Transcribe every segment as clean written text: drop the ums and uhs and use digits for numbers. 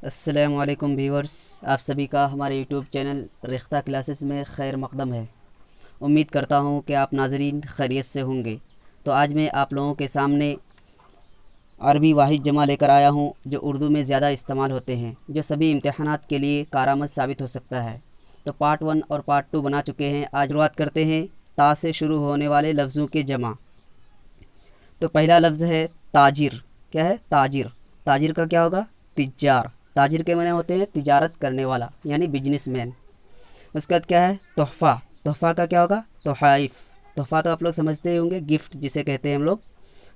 السلام علیکم ویورز، آپ سبھی کا ہمارے یوٹیوب چینل ریختہ کلاسز میں خیر مقدم ہے۔ امید کرتا ہوں کہ آپ ناظرین خیریت سے ہوں گے۔ تو آج میں آپ لوگوں کے سامنے عربی واحد جمع لے کر آیا ہوں جو اردو میں زیادہ استعمال ہوتے ہیں، جو سبھی امتحانات کے لیے کارآمد ثابت ہو سکتا ہے۔ تو پارٹ 1 اور پارٹ 2 بنا چکے ہیں۔ آج شروعات کرتے ہیں تا سے شروع ہونے والے لفظوں کے جمع۔ تو پہلا لفظ ہے تاجر۔ کیا ہے؟ تاجر۔ تاجر کا کیا ہوگا؟ تجار۔ تاجر کے معنی ہوتے ہیں تجارت کرنے والا، یعنی بزنس مین۔ اس کے بعد کیا ہے؟ تحفہ۔ تحفہ کا کیا ہوگا؟ تحائف۔ تحفہ تو آپ لوگ سمجھتے ہی ہوں گے، گفٹ جسے کہتے ہیں ہم لوگ۔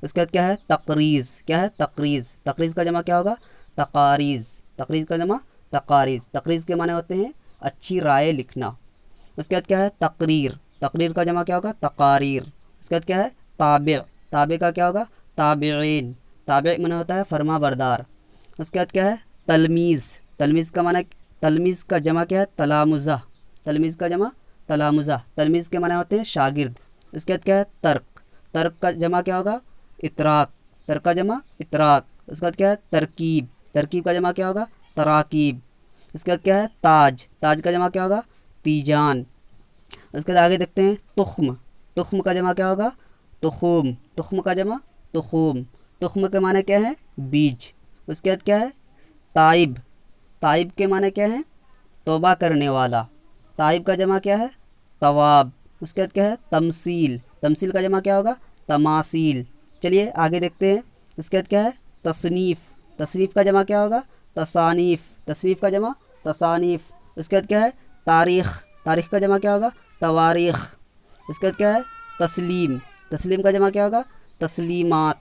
اس کے بعد کیا ہے؟ تقریض۔ کیا ہے؟ تقریض۔ تقریض کا جمع کیا ہوگا؟ تقاریض۔ تقریض کا جمع تقاریض۔ تقریض کے معنی ہوتے ہیں اچھی رائے لکھنا۔ اس کے بعد کیا ہے؟ تقریر۔ تقریر کا جمع کیا ہوگا؟ تقاریر۔ اس کے بعد کیا ہے؟ تابع۔ تابع کا کیا ہوگا؟ تابعین۔ تابع معنی ہوتا ہے فرما بردار۔ اس کے بعد کیا ہے؟ تلمیذ۔ تلمیذ کا معنی، تلمیذ کا جمع کیا ہے؟ تلامذہ۔ تلمیذ کا جمع تلامذہ۔ تلمیذ کے معنی ہوتے ہیں شاگرد۔ اس کے بعد کیا ہے؟ ترک۔ ترک کا جمع کیا ہوگا؟ اتراک۔ ترک کا جمع اتراک۔ اس کے بعد کیا ہے؟ ترکیب۔ ترکیب کا جمع کیا ہوگا؟ تراکیب۔ اس کے بعد کیا ہے؟ تاج۔ تاج کا جمع کیا ہوگا؟ تیجان۔ اس کے بعد آگے دیکھتے ہیں تخم۔ تخم کا جمع کیا ہوگا؟ تخوم۔ تخم کا جمع تخوم۔ تخم کے معنی کیا ہے؟ بیج۔ اس کے بعد کیا ہے؟ تائب۔ تائب کے معنی کیا ہے؟ توبہ کرنے والا۔ تائب کا جمع کیا ہے؟ تواب۔ اس کے بعد کیا ہے؟ تمثیل۔ تمثیل کا جمع کیا ہوگا؟ تماثیل۔ چلیے آگے دیکھتے ہیں۔ اس کے بعد کیا ہے؟ تصنیف۔ تصنیف کا جمع کیا ہوگا؟ تصانیف۔ تصنیف کا جمع تصانیف۔ اس کے بعد کیا ہے؟ تاریخ۔ تاریخ کا جمع کیا ہوگا؟ تواریخ۔ اس کے بعد کیا ہے؟ تسلیم۔ تسلیم کا جمع کیا ہوگا؟ تسلیمات۔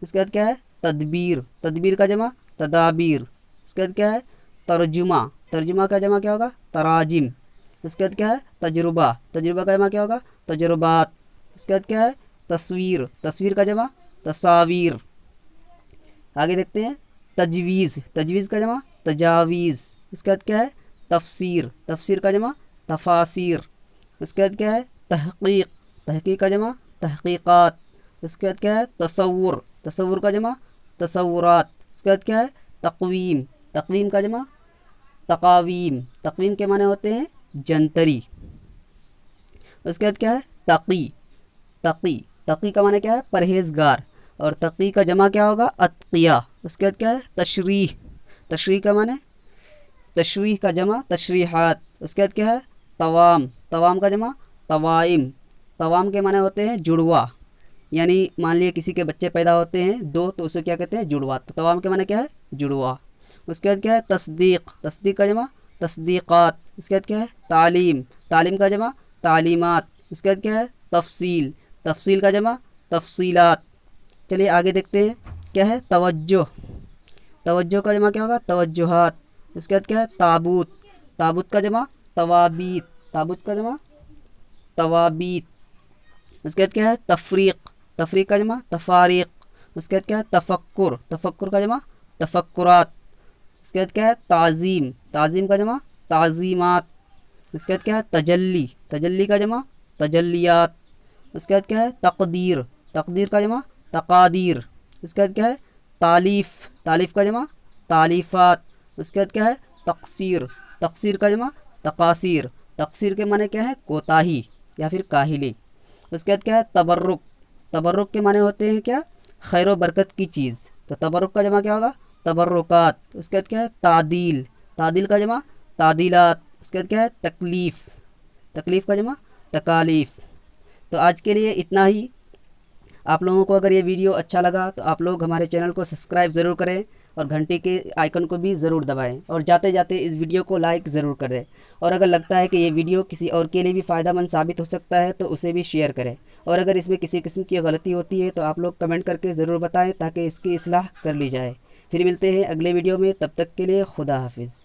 اس کے بعد کیا ہے؟ تدبیر۔ تدبیر کا جمع تدابیر۔ اس کے بعد کیا ہے؟ ترجمہ۔ ترجمہ کا جمع کیا ہوگا؟ تراجم۔ اس کے بعد کیا ہے؟ تجربہ۔ تجربہ کا جمع کیا ہوگا؟ تجربات۔ اس کے بعد کیا ہے؟ تصویر۔ تصویر کا جمع تصاویر۔ آگے دیکھتے ہیں تجویز۔ تجویز کا جمع تجاویز۔ اس کے بعد کیا ہے؟ تفسیر۔ تفسیر کا جمع تفاسیر۔ اس کے بعد کیا ہے؟ تحقیق۔ تحقیق کا جمع تحقیقات۔ اس کے بعد کیا ہے؟ تصور۔ تصور کا جمع تصورات۔ اس کے بعد کیا ہے؟ تقویم۔ تقویم کا جمع تقاویم۔ تقویم کے معنی ہوتے ہیں جنتری۔ اس کے بعد کیا ہے؟ تقی۔ تقی۔ تقی کا معنی کیا ہے؟ پرہیزگار۔ اور تقی کا جمع کیا ہوگا؟ اتقیاء۔ اس کے بعد کیا ہے؟ تشریح۔ تشریح کا معنی، تشریح کا جمع تشریحات۔ اس کے بعد کیا ہے؟ توام۔ توام کا جمع توائم۔ توام کے معنی ہوتے ہیں جڑوا، یعنی مان لیے کسی کے بچے پیدا ہوتے ہیں دو، تو اسے کیا کہتے ہیں؟ جڑوا۔ تو توام کے معنی کیا ہے؟ جڑوا۔ اس کے بعد کیا ہے؟ تصدیق۔ تصدیق کا جمع تصدیقات۔ اس کے بعد کیا ہے؟ تعلیم۔ تعلیم کا جمع تعلیمات۔ اس کے بعد کیا ہے؟ تفصیل۔ تفصیل کا جمع تفصیلات۔ چلیے آگے دیکھتے ہیں کیا ہے؟ توجہ۔ توجہ کا جمع کیا ہوگا؟ توجہات۔ اس کے بعد کیا ہے؟ تابوت۔ تابوت کا جمع توابیت۔ تابوت کا جمع توابیت۔ اس کے بعد کیا ہے؟ تفریق۔ تفریق کا جمع تفاریق۔ اس کے بعد کیا ہے؟ تفکر۔ تفکر کا جمع تفکرات۔ اس کے بعد کیا ہے؟ تعظیم۔ تعظیم کا جمع تعظیمات۔ اس کے بعد کیا ہے؟ تجلی۔ تجلی کا جمع تجلیات۔ اس کے بعد کیا ہے؟ تقدیر۔ تقدیر کا جمع تقادیر۔ اس کے بعد کیا ہے؟ تالیف۔ تالیف کا جمع تالیفات۔ اس کے بعد کیا ہے؟ تقصیر۔ تقصیر کا جمع تقاصیر۔ تقصیر کے معنی کیا ہے؟ کوتاہی یا پھر کاہلی۔ اس کے بعد کیا ہے؟ تبرک۔ تبرک کے معنی ہوتے ہیں کیا؟ خیر و برکت کی چیز۔ تو تبرک کا جمع کیا ہوگا؟ تبرکات۔ اس کے بعد کیا ہے؟ تعدیل۔ تعدیل کا جمع تعدیلات۔ اس کے بعد کیا ہے؟ تکلیف۔ تکلیف کا جمع تکالیف۔ تو آج کے لیے اتنا ہی۔ آپ لوگوں کو اگر یہ ویڈیو اچھا لگا تو آپ لوگ ہمارے چینل کو سبسکرائب ضرور کریں اور گھنٹی کے آئیکن کو بھی ضرور دبائیں، اور جاتے جاتے اس ویڈیو کو لائک ضرور کریں، اور اگر لگتا ہے کہ یہ ویڈیو کسی اور کے لیے بھی فائدہ مند ثابت ہو سکتا ہے تو اسے بھی شیئر کریں، اور اگر اس میں کسی قسم کی غلطی ہوتی ہے تو آپ لوگ کمنٹ کر کے ضرور بتائیں تاکہ اس کی اصلاح کر لی جائے۔ پھر ملتے ہیں اگلے ویڈیو میں، تب تک کے لیے خدا حافظ۔